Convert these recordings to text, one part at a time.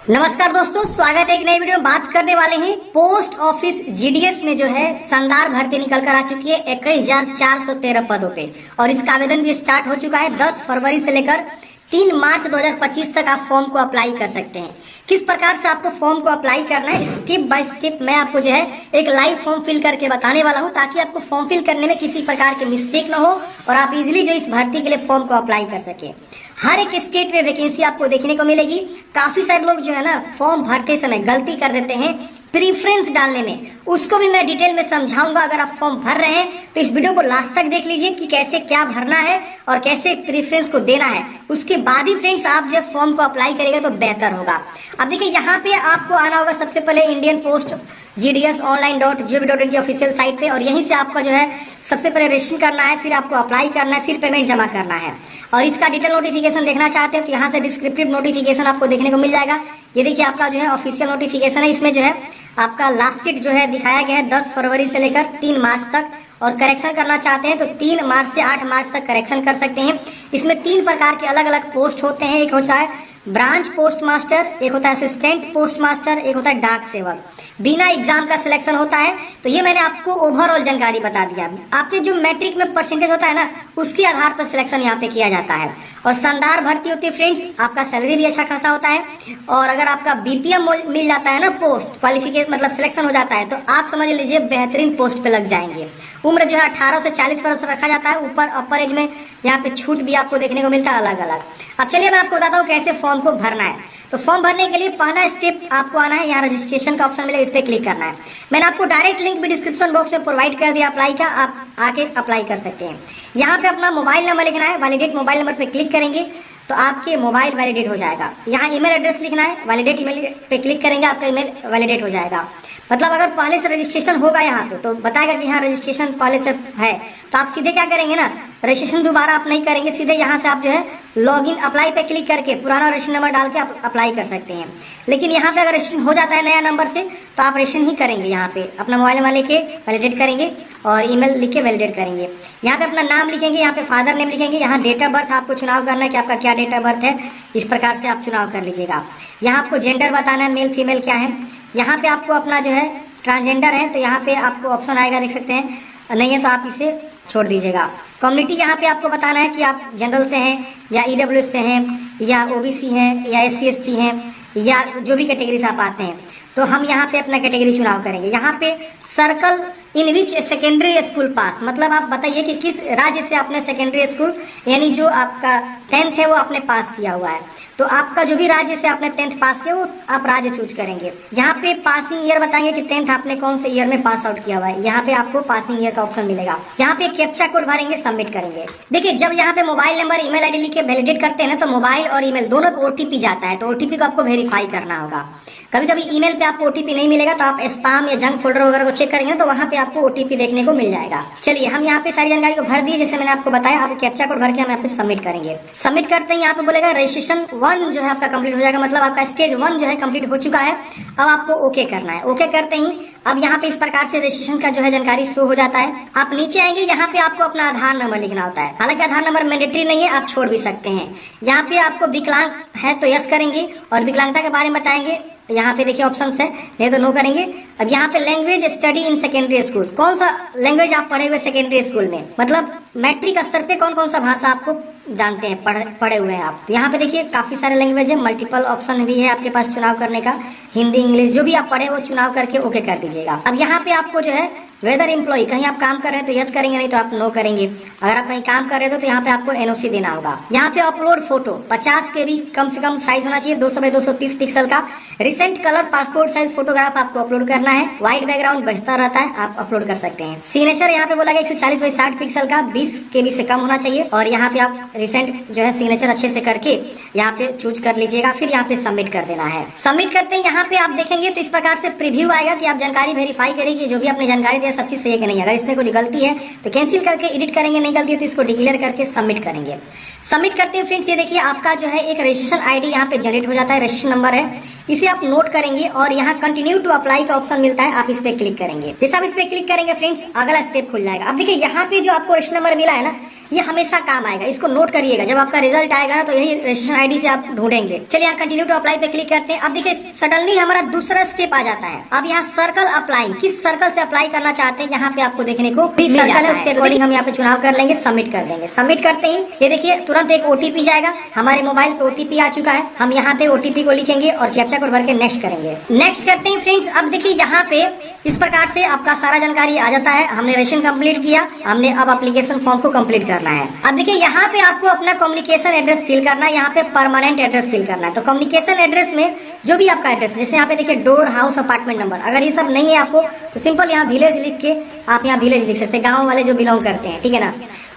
नमस्कार दोस्तों, स्वागत है एक नई वीडियो में। बात करने वाले हैं पोस्ट ऑफिस जीडीएस में जो है शानदार भर्ती निकल कर आ चुकी है 21,413 पदों पे और इसका आवेदन भी स्टार्ट हो चुका है। 10 फरवरी से लेकर 3 मार्च 2025 तक आप फॉर्म को अप्लाई कर सकते हैं। किस प्रकार से आपको फॉर्म को अप्लाई करना है स्टेप बाय स्टेप मैं आपको जो है एक लाइव फॉर्म फिल करके बताने वाला हूं, ताकि आपको फॉर्म फिल करने में किसी प्रकार के मिस्टेक ना हो और आप इजीली जो इस भर्ती के लिए फॉर्म को अप्लाई कर सके। हर एक स्टेट में वैकेंसी आपको देखने को मिलेगी। काफी सारे लोग जो है ना फॉर्म भरते समय गलती कर देते हैं प्रीफ्रेंस डालने में, उसको भी मैं डिटेल में समझाऊंगा। अगर आप फॉर्म भर रहे हैं तो इस वीडियो को लास्ट तक देख लीजिए कि कैसे क्या भरना है और कैसे प्रीफ्रेंस को देना है। उसके बाद ही फ्रेंड्स आप जब फॉर्म को अप्लाई करेंगे तो बेहतर होगा। अब देखिए यहाँ पे आपको आना होगा सबसे पहले इंडियन पोस्ट GDS online.gov.in की ऑफिशियल साइट पे और यहीं से आपका जो है सबसे पहले रजिस्ट्रेशन करना है, फिर आपको अप्लाई करना है, फिर पेमेंट जमा करना है। और इसका डिटेल नोटिफिकेशन देखना चाहते हैं तो यहाँ से डिस्क्रिप्टिव नोटिफिकेशन आपको देखने को मिल जाएगा। ये देखिए आपका जो है ऑफिशियल नोटिफिकेशन है। इसमें जो है आपका लास्ट डेट जो है दिखाया गया है 10 फरवरी से लेकर 3 मार्च तक, और करेक्शन करना चाहते हैं तो 3 मार्च से 8 मार्च तक करेक्शन कर सकते हैं। इसमें 3 प्रकार के अलग अलग पोस्ट होते हैं। एक होता है ब्रांच पोस्ट मास्टर, एक होता है असिस्टेंट पोस्ट मास्टर, एक होता है डाक सेवक। बिना एग्जाम का सिलेक्शन होता है। तो ये मैंने आपको ओवरऑल जानकारी बता दिया। आपके जो मैट्रिक में परसेंटेज होता है ना, उसके आधार पर सिलेक्शन यहाँ पे किया जाता है और शानदार भर्ती होती है फ्रेंड्स। आपका सैलरी भी अच्छा खासा होता है और अगर आपका BPM मिल जाता है ना, पोस्ट क्वालिफिकेशन मतलब सिलेक्शन हो जाता है, तो आप समझ लीजिए बेहतरीन पोस्ट पे लग जाएंगे। उम्र जो है 18 से 40 वर्ष रखा जाता है। ऊपर अपर एज में यहाँ पे छूट भी आपको देखने को मिलता है अलग अलग। अब चलिए मैं आपको बताता हूँ कैसे फॉर्म को भरना है। तो फॉर्म भरने के लिए पहला स्टेप आपको आना है, यहाँ रजिस्ट्रेशन का ऑप्शन मिलेगा, इस पे क्लिक करना है। मैंने आपको डायरेक्ट लिंक भी डिस्क्रिप्शन बॉक्स में प्रोवाइड कर दिया अप्लाई का, आप आके अप्लाई कर सकते हैं। यहाँ पे अपना मोबाइल नंबर लिखना है, वैलिडेट मोबाइल नंबर पे क्लिक करेंगे तो आपके मोबाइल वैलिडेट हो जाएगा। यहाँ ईमेल एड्रेस लिखना है, वैलिडेट ईमेल पे क्लिक करेंगे आपका ईमेल वैलिडेट हो जाएगा। मतलब अगर पहले से रजिस्ट्रेशन होगा यहाँ पे तो बताएगा कि यहाँ रजिस्ट्रेशन पहले से है, तो आप सीधे क्या करेंगे ना, रजिस्ट्रेशन दोबारा आप नहीं करेंगे, सीधे यहाँ से आप जो है लॉगिन अप्लाई पे क्लिक करके पुराना रजिस्ट्रेशन नंबर डाल के आप अप्लाई कर सकते हैं। लेकिन यहाँ पे अगर रजिस्ट्रेशन हो जाता है नया नंबर से तो आप रजिस्ट्रेशन ही करेंगे। यहाँ पे अपना मोबाइल नंबर लेके वैलिडेट करेंगे और ईमेल लिख के वैलिडेट करेंगे। यहाँ पे अपना नाम लिखेंगे, यहाँ पे फादर नेम लिखेंगे, यहाँ डेट ऑफ बर्थ आपको चुनाव करना है कि आपका क्या डेट ऑफ बर्थ है, इस प्रकार से आप चुनाव कर लीजिएगा। यहाँ आपको जेंडर बताना है, मेल फीमेल क्या है। यहाँ पे आपको अपना जो है ट्रांसजेंडर है तो यहाँ पे आपको ऑप्शन आएगा, देख सकते हैं, नहीं है तो आप इसे छोड़ दीजिएगा। कम्युनिटी यहाँ पे आपको बताना है कि आप जनरल से हैं या EWS से हैं या OBC हैं या SC ST हैं या जो भी कैटेगरी से आप आते हैं, तो हम यहाँ पे अपना कैटेगरी चुनाव करेंगे। यहाँ पे circle in which secondary school pass, मतलब आप बताइए कि किस राज्य से आपने सेकेंडरी स्कूल यानी जो आपका 10th है वो आपने पास किया हुआ है। तो आपका जो भी राज्य से आपने 10th पास किया वो आप राज्य चूज करेंगे। यहाँ पे पासिंग ईयर बताएंगे कि 10th आपने कौन से ईयर में पास आउट किया हुआ है, यहाँ पे आपको पासिंग ईयर का ऑप्शन मिलेगा। यहाँ पे कैप्चा कोड भरेंगे, सबमिट करेंगे। देखिए जब यहाँ पे मोबाइल नंबर ईमेल आईडी लिख के वैलिडेट करते हैं ना, तो मोबाइल और ईमेल दोनों पे OTP जाता है, तो OTP को आपको वेरीफाई करना होगा। कभी कभी ईमेल पे आपको OTP नहीं मिलेगा तो आप स्पैम या जंक फोल्डर वगैरह को चेक करेंगे तो वहाँ पे आपको OTP देखने को मिल जाएगा। चलिए हम यहाँ पे सारी जानकारी को भर दिए, जैसे मैंने आपको बताया। आप कैप्चा कोड भर के हम यहाँ पे सबमिट करेंगे। सबमिट करते ही यहाँ पे बोलेगा रजिस्ट्रेशन 1 जो है आपका कंप्लीट हो जाएगा, मतलब आपका स्टेज 1 जो है कंप्लीट हो चुका है। अब आपको ओके करना है। ओके करते ही अब यहाँ पे इस प्रकार से रजिस्ट्रेशन का जो है जानकारी शो हो जाता है। आप नीचे आएंगे, यहाँ पे आपको अपना आधार नंबर लिखना होता है। हालांकि आधार नंबर मैंडेटरी नहीं है, आप छोड़ भी सकते हैं। यहाँ पे आपको विकलांग है तो यस करेंगे और विकलांगता के बारे में बताएंगे। यहाँ पे देखिए ऑप्शंस है, नहीं तो नो करेंगे। अब यहाँ पे language study in secondary school, कौन सा लैंग्वेज आप पढ़े हुए सेकेंडरी स्कूल में, मतलब मैट्रिक स्तर पे कौन कौन सा भाषा आपको जानते हैं, पढ़े हुए हैं आप। यहाँ पे देखिए काफी सारे लैंग्वेज है, मल्टीपल ऑप्शन भी है आपके पास चुनाव करने का। हिंदी इंग्लिश जो भी आप पढ़े वो चुनाव करके ओके कर दीजिएगा। अब यहाँ पे आपको जो है वेदर एम्प्लॉय, कहीं आप काम कर रहे हैं तो यस करेंगे, नहीं तो आप नो करेंगे। अगर आप कहीं काम कर रहे हो तो यहाँ पे आपको NOC देना होगा। यहाँ पे अपलोड फोटो 50 KB कम से कम साइज होना चाहिए, 200 बाई 230 पिक्सल का। Recent colour passport size photograph आपको अपलोड करना है। व्हाइट बैकग्राउंड बढ़ता रहता है, आप अपलोड कर सकते हैं। सिग्नेचर यहाँ पे बोला गया 140 बाई 60 पिक्सल का, 20 KB से कम होना चाहिए। और यहाँ पे आप रिसेंट जो है सिग्नेचर अच्छे से करके यहाँ पे चूज कर लीजिएगा, फिर यहाँ पे सबमिट कर देना है। सबमिट करते ही यहाँ पे आप देखेंगे तो इस प्रकार से प्रीव्यू आएगा कि आप जानकारी वेरीफाई करेंगे, जो भी आपने जानकारी दिया सब चीज सही है कि नहीं। अगर इसमें कुछ गलती है तो कैंसिल करके एडिट करेंगे, नहीं गलती है तो इसको डिक्लेयर करके सबमिट करेंगे। सबमिट करते हैं फ्रेंड्स, ये देखिए आपका जो है एक रजिस्ट्रेशन ID यहाँ पे जनरेट हो जाता है, रजिस्ट्रेशन नंबर है। इसे आप नोट करेंगे और यहाँ कंटिन्यू टू अप्लाई का ऑप्शन मिलता है, आप इस पे क्लिक करेंगे। जैसे आप इस पे क्लिक करेंगे फ्रेंड्स, अगला स्टेप खुल जाएगा। अब देखिए यहाँ पे जो आपको रजिस्टर नंबर मिला है ना, ये हमेशा काम आएगा, इसको नोट करिएगा। जब आपका रिजल्ट आएगा ना तो यही रजिस्ट्रेशन आईडी से आप ढूंढेंगे। चलिए यहाँ कंटिन्यू टू अप्लाई पे क्लिक करते हैं। अब देखिए सडनली हमारा दूसरा स्टेप आ जाता है। अब यहाँ सर्कल अप्लाई, किस सर्कल से अप्लाई करना चाहते हैं यहाँ पे आपको देखने को सर्कल है, उसके अकॉर्डिंग हम यहाँ पे चुनाव कर लेंगे, सबमिट कर देंगे। सबमिट करते ही ये देखिए तुरंत एक ओटीपी जाएगा, हमारे मोबाइल पे ओटीपी आ चुका है। हम यहाँ पे ओटीपी को लिखेंगे और कैप्चा कोड भर के नेक्स्ट करेंगे। नेक्स्ट करते हैं फ्रेंड्स। अब देखिए यहाँ पे इस प्रकार से आपका सारा जानकारी आ जाता है। हमने रजिस्ट्रेशन कंप्लीट किया, हमने अब एप्लीकेशन फॉर्म को कंप्लीट करना है। अब देखिए यहाँ पे आपको अपना कम्युनिकेशन एड्रेस फिल करना है, यहाँ पे परमानेंट एड्रेस फिल करना है। तो कम्युनिकेशन एड्रेस में जो भी आपका एड्रेस है, जैसे यहाँ पे देखिए डोर, हाउस, अपार्टमेंट नंबर, अगर ये सब नहीं है आपको तो सिंपल यहाँ विलेज लिख के आप यहाँ विलेज लिख सकते हैं, गाँव वाले जो बिलोंग करते हैं, ठीक है ना।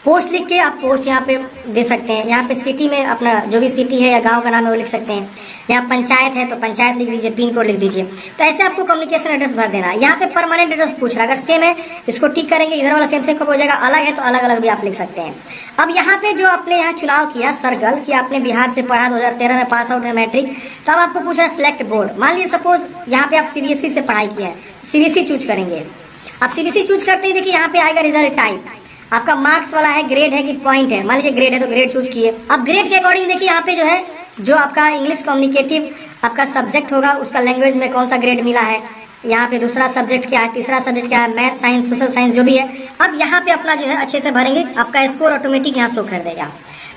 पोस्ट लिख के आप पोस्ट यहाँ पे दे सकते हैं। यहाँ पे सिटी में अपना जो भी सिटी है या गांव का नाम है वो लिख सकते हैं। यहाँ पंचायत है तो पंचायत लिख लीजिए, पिन कोड लिख दीजिए। तो ऐसे आपको कम्युनिकेशन एड्रेस भर देना है। यहाँ पे परमानेंट एड्रेस पूछ रहा है, अगर सेम है इसको टिक करेंगे, इधर वाला सेम सेम कब हो जाएगा, अलग है तो अलग अलग भी आप लिख सकते हैं। अब यहाँ पे जो आपने यहाँ चुनाव किया सर्कल कि आपने बिहार से पढ़ा, 2013 में पास आउट है मैट्रिक, तो अब आपको पूछ रहा है सिलेक्ट बोर्ड। मान लीजिए सपोज यहाँ पे आप सीबीएसई से पढ़ाई किया है, सीबीएसई चूज करेंगे। अब सीबीएसई चूज करते ही देखिए यहाँ पे आएगा रिजल्ट टाइप, आपका मार्क्स वाला है, ग्रेड है कि पॉइंट है। मान लीजिए ग्रेड है तो ग्रेड चूज किए। अब ग्रेड के अकॉर्डिंग देखिए यहाँ पे जो है जो आपका इंग्लिश कम्युनिकेटिव आपका सब्जेक्ट होगा उसका लैंग्वेज में कौन सा ग्रेड मिला है, यहाँ पे दूसरा सब्जेक्ट क्या है, तीसरा सब्जेक्ट क्या है, मैथ, साइंस, सोशल साइंस जो भी है। अब यहाँ पे अपना जो है अच्छे से भरेंगे, आपका स्कोर ऑटोमेटिक यहाँ शो कर देगा।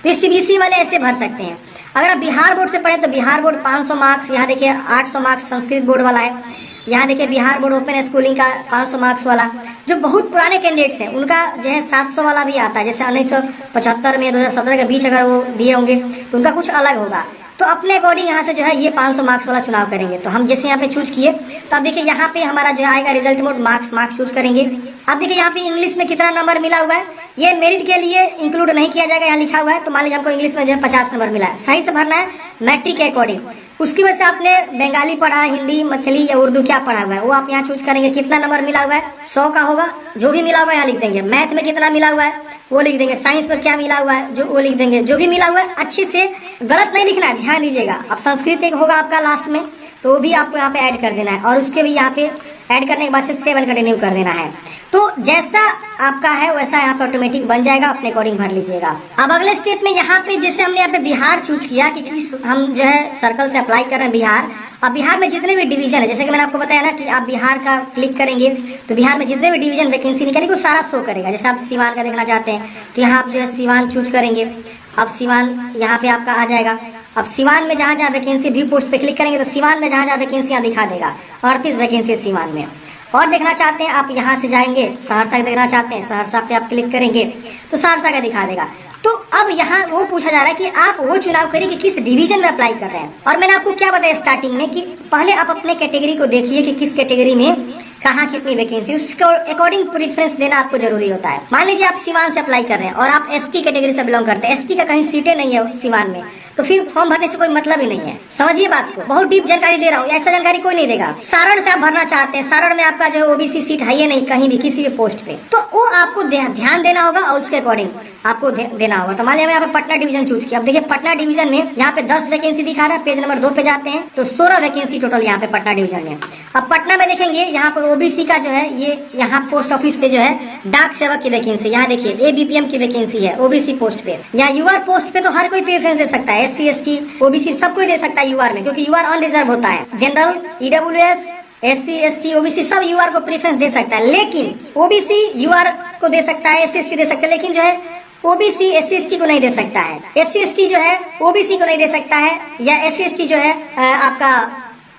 तो सीबीएसई वाले ऐसे भर सकते हैं। अगर आप बिहार बोर्ड से पढ़े तो बिहार बोर्ड 500 मार्क्स, यहाँ देखिए 800 मार्क्स संस्कृत बोर्ड वाला है। यहाँ देखिए बिहार बोर्ड ओपन स्कूलिंग का 500 मार्क्स वाला। जो बहुत पुराने कैंडिडेट्स हैं उनका जो है 700 वाला भी आता है, जैसे 1975 में 2017 के बीच अगर वो दिए होंगे तो उनका कुछ अलग होगा। तो अपने अकॉर्डिंग यहाँ से जो है ये 500 मार्क्स वाला चुनाव करेंगे। तो हम जैसे यहाँ पे चूज किए तो अब देखिए यहाँ पे हमारा जो आएगा रिजल्ट मोड मार्क्स चूज करेंगे। अब देखिए यहाँ पे इंग्लिश में कितना नंबर मिला हुआ है, ये मेरिट के लिए इंक्लूड नहीं किया जाएगा, यहाँ लिखा हुआ है। तो मान लीजिए हमको इंग्लिश में जो है 50 नंबर मिला है, सही से भरना है मैट्रिक के अकॉर्डिंग। उसकी वजह से आपने बंगाली पढ़ा, हिंदी, मैथिली या उर्दू क्या पढ़ा हुआ है वो आप यहाँ चूज करेंगे। कितना नंबर मिला हुआ है, 100 का होगा, जो भी मिला हुआ है यहाँ लिख देंगे। मैथ में कितना मिला हुआ है वो लिख देंगे, साइंस में क्या मिला हुआ है जो वो लिख देंगे, जो भी मिला हुआ है अच्छे से गलत नहीं लिखना है, ध्यान दीजिएगा। अब संस्कृत एक होगा आपका लास्ट में तो वो भी आपको यहाँ पे ऐड कर देना है, और उसके भी यहाँ पे ऐड करने के बाद से 7 कंटिन्यू कर देना है। तो जैसा आपका है वैसा यहाँ पे ऑटोमेटिक बन जाएगा, अपने अकॉर्डिंग भर लीजिएगा। अब अगले स्टेप में यहाँ पे जैसे हमने यहाँ पे बिहार चूज किया कि किस हम जो है सर्कल से अप्लाई कर रहे हैं बिहार। अब बिहार में जितने भी डिवीजन है, जैसे कि मैंने आपको बताया ना कि आप बिहार का क्लिक करेंगे तो बिहार में जितने भी डिवीजन वैकेंसी निकलेगी वो सारा शो करेगा। जैसे आप सीवान का देखना चाहते हैं तो यहाँ आप जो है सीवान चूज करेंगे। अब सीवान यहाँ पे आपका आ जाएगा। अब सीवान में जहाँ जहाँ वैकेंसी व्यू पोस्ट पे क्लिक करेंगे तो सीवान में जहाँ जहाँ वैकेंसियाँ दिखा देगा, 38 वैकेंसी है सीवान में। और देखना चाहते हैं आप यहाँ से जाएंगे, सहरसा का देखना चाहते हैं, सहरसा पे आप क्लिक करेंगे तो सहरसा का दिखा देगा। तो अब यहाँ वो पूछा जा रहा है कि आप वो चुनाव करिए कि किस डिवीजन में अप्लाई कर रहे हैं। और मैंने आपको क्या बताया स्टार्टिंग में कि पहले आप अपने कैटेगरी को देखिए कि किस कैटेगरी में कहाँ कितनी वैकेंसी, उसके अकॉर्डिंग प्रेफरेंस देना आपको जरूरी होता है। मान लीजिए आप सीवान से अप्लाई कर रहे हैं और आप एसटी कैटेगरी से बिलोंग करते हैं, एसटी का कहीं सीटें नहीं है सीवान में, तो फिर फॉर्म भरने से कोई मतलब ही नहीं है। समझिए बात को, बहुत डीप जानकारी दे रहा हूँ, ऐसा जानकारी कोई नहीं देगा। सारण से आप भरना चाहते हैं, सारण में आपका जो है ओबीसी सीट है ही नहीं कहीं भी किसी भी पोस्ट पे, तो वो आपको ध्यान देना होगा और उसके अकॉर्डिंग आपको देना होगा। तो मान लिया मैं यहाँ पे पटना डिवीजन चूज किया। अब देखिए पटना डिवीजन में यहाँ पे 10 वैकेंसी दिखा रहा है, पेज नंबर 2 पे जाते हैं तो 16 वैकेंसी टोटल यहाँ पे पटना डिवीजन में। अब पटना में देखेंगे यहाँ पर ओबीसी का जो है ये यहाँ पोस्ट ऑफिस पे जो है डाक सेवक की वैकेंसी, यहाँ देखिए एबीपीएम की वैकेंसी है ओबीसी पोस्ट पे। यहाँ यूआर पोस्ट पे तो हर कोई प्रेफरेंस दे सकता है, एससी एसटी ओबीसी सब कोई दे सकता है यूआर में, क्योंकि यूआर अनरिजर्व होता है। General, EWS, SC ST OBC सब यूआर को प्रेफरेंस दे सकता है, लेकिन ओबीसी यूआर को दे सकता है, एससी एसटी दे सकता है, लेकिन जो है ओबीसी एससी एसटी को नहीं दे सकता है। एससी एसटी जो है ओबीसी को नहीं दे सकता है, या एससी एसटी जो है आपका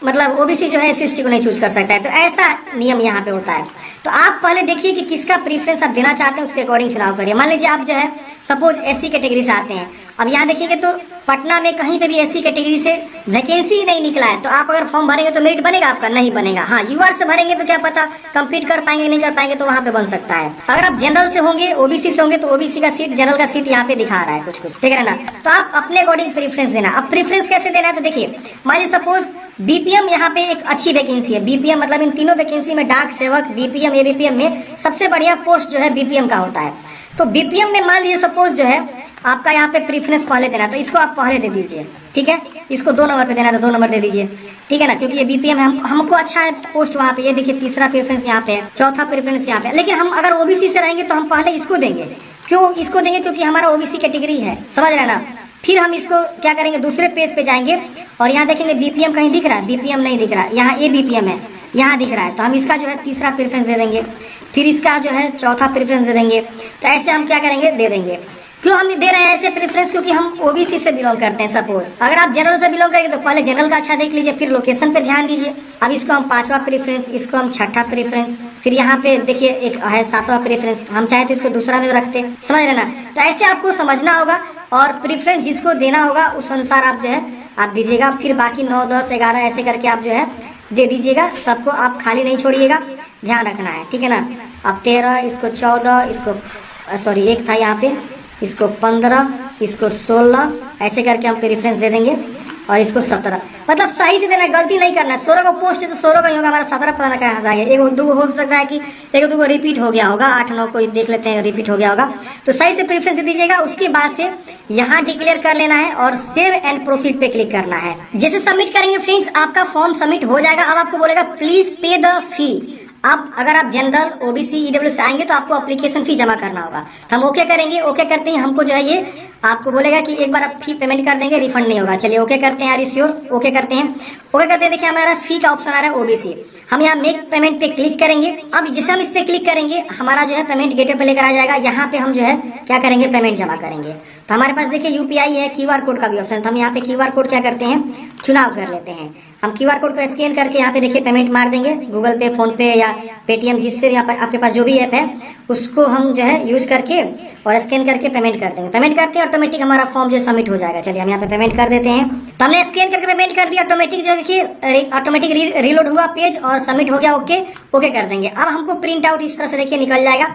मतलब ओबीसी जो है एससी एसटी को नहीं चूज कर सकता है। तो ऐसा नियम यहाँ पे होता है। तो आप पहले देखिए कि किसका प्रीफरेंस आप देना चाहते हैं, उसके अकॉर्डिंग चुनाव करिए। मान लीजिए आप जो है सपोज एससी कैटेगरी से आते हैं, अब यहाँ देखिएगा तो पटना में कहीं पे भी एससी कैटेगरी से वैकेंसी नहीं निकला है, तो आप अगर फॉर्म भरेंगे तो मेरिट बनेगा आपका? नहीं बनेगा। हाँ, यूआर से भरेंगे तो क्या पता कंप्लीट कर पाएंगे नहीं कर पाएंगे, तो वहाँ पे बन सकता है। अगर आप जनरल से होंगे, ओबीसी से होंगे, तो ओबीसी का सीट, जनरल का सीट यहाँ पे दिखा रहा है कुछ कुछ, ठीक है ना। तो आप अपने अकॉर्डिंग प्रीफरेंस देना। अब प्रीफरेंस कैसे देना है तो देखिए, मान लीजिए सपोज बीपीएम यहाँ पे एक अच्छी वैकेंसी है। बीपीएम मतलब इन तीनों वैकेंसी में डाक सेवक, बीपीएम, एबीपीएम में सबसे बढ़िया पोस्ट जो है बीपीएम का होता है। तो बीपीएम में मान लीजिए सपोज जो है आपका यहाँ पे प्रीफरेंस पहले देना, तो इसको आप पहले दे दीजिए, ठीक है। इसको 2 नंबर पे देना है तो 2 नंबर दे दीजिए, ठीक है ना, क्योंकि ये बीपीएम हमको अच्छा है पोस्ट वहाँ पे। ये देखिए तीसरा प्रेफरेंस यहाँ पे है, चौथा प्रेफरेंस यहाँ पे। लेकिन हम अगर ओबीसी से रहेंगे तो हम पहले इसको देंगे। क्यों इसको देंगे? क्योंकि हमारा ओबीसी कैटेगरी है, समझ रहे ना। फिर हम इसको क्या करेंगे, दूसरे पेज पे जाएंगे और यहाँ देखेंगे बीपीएम कहीं दिख रहा है, बीपीएम नहीं दिख रहा है, यहाँ ए बीपीएम है, यहाँ दिख रहा है, तो हम इसका जो है तीसरा प्रेफरेंस दे देंगे। फिर इसका जो है चौथा प्रेफरेंस दे देंगे। तो ऐसे हम क्या करेंगे, दे देंगे। क्यों हम दे रहे हैं ऐसे प्रेफरेंस? क्योंकि हम ओबीसी से बिलोंग करते हैं। सपोज अगर आप जनरल से बिलोंग करेंगे तो पहले जनरल का अच्छा देख लीजिए, फिर लोकेशन पे ध्यान दीजिए। अब इसको हम 5वां प्रेफरेंस, इसको हम 6ठा प्रेफरेंस, फिर यहाँ पे देखिए एक है 7वां प्रेफरेंस, हम चाहे तो इसको दूसरा में रखते, समझ रहे ना। तो ऐसे आपको समझना होगा और प्रेफरेंस जिसको देना होगा उस अनुसार आप जो है आप दीजिएगा। फिर बाकी 9, 10, 11 ऐसे करके आप जो है दे दीजिएगा। सबको आप खाली नहीं छोड़िएगा, ध्यान रखना है, ठीक है ना। अब 13, इसको 14, इसको सॉरी एक था यहाँ पे, इसको 15, इसको 16 ऐसे करके हम प्रेफरेंस दे देंगे और इसको 17। मतलब सही से देना, गलती नहीं करना है। 16 को पोस्ट है तो 16 का ही होगा, हमारा 17 पता ना कहाँ जाएगा। एक दो हो सकता है कि एक दो रिपीट हो गया होगा, 8, 9 को देख लेते हैं रिपीट हो गया होगा। तो सही से प्रेफरेंस दे दीजिएगा। उसके बाद से यहाँ डिक्लेयर कर लेना है और सेव एंड प्रोसीड पे क्लिक करना है। जैसे सबमिट करेंगे फ्रेंड्स, आपका फॉर्म सबमिट हो जाएगा। अब आपको बोलेगा प्लीज पे द फी। अब अगर आप जनरल, ओबीसी, ईडब्ल्यू से आएंगे तो आपको एप्लीकेशन फी जमा करना होगा। तो हम ओके करेंगे। ओके करते ही हमको जो है ये आपको बोलेगा कि एक बार आप फी पेमेंट कर देंगे, रिफंड नहीं होगा। चलिए ओके करते हैं, आर यू श्योर? ओके करते हैं। ओके करते हैं, देखिए हमारा फी का ऑप्शन आ रहा है ओबीसी। हम यहाँ मेक पेमेंट पे क्लिक करेंगे। अब जैसे हम इस पे क्लिक करेंगे हमारा जो है पेमेंट गेटवे पे लेकर आ जाएगा। यहाँ पे हम जो है क्या करेंगे, पेमेंट जमा करेंगे। तो हमारे पास देखिए यूपीआई है, क्यूआर कोड का भी ऑप्शन। तो हम यहाँ पे क्यूआर कोड क्या करते हैं, चुनाव कर लेते हैं। हम क्यूआर कोड को स्कैन करके यहाँ पे देखिए पेमेंट मार देंगे। गूगल पे, फोन पे या पेटीएम, जिससे भी आपके पास जो भी ऐप है उसको हम जो है यूज करके और स्कैन करके पेमेंट कर देंगे। पेमेंट करते हैं ऑटोमेटिक हमारा फॉर्म जो सबमिट हो जाएगा। चलिए हम यहाँ पे पेमेंट कर देते हैं। तो हमने स्कैन करके पेमेंट कर दिया, ऑटोमेटिक जो देखिए ऑटोमेटिक रीलोड हुआ पेज और सबमिट हो गया। ओके ओके कर देंगे। अब हमको प्रिंट आउट इस तरह से देखिए निकल जाएगा।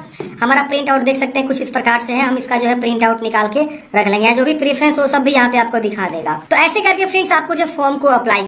हमारा प्रिंट आउट देख सकते हैं कुछ इस प्रकार से है। हम इसका जो है प्रिंट आउट निकाल के रख लेंगे। जो भी प्रेफरेंस वो सब भी यहाँ पे आपको दिखा देगा। तो ऐसे करके फ्रेंड्स आपको जो फॉर्म को अप्लाई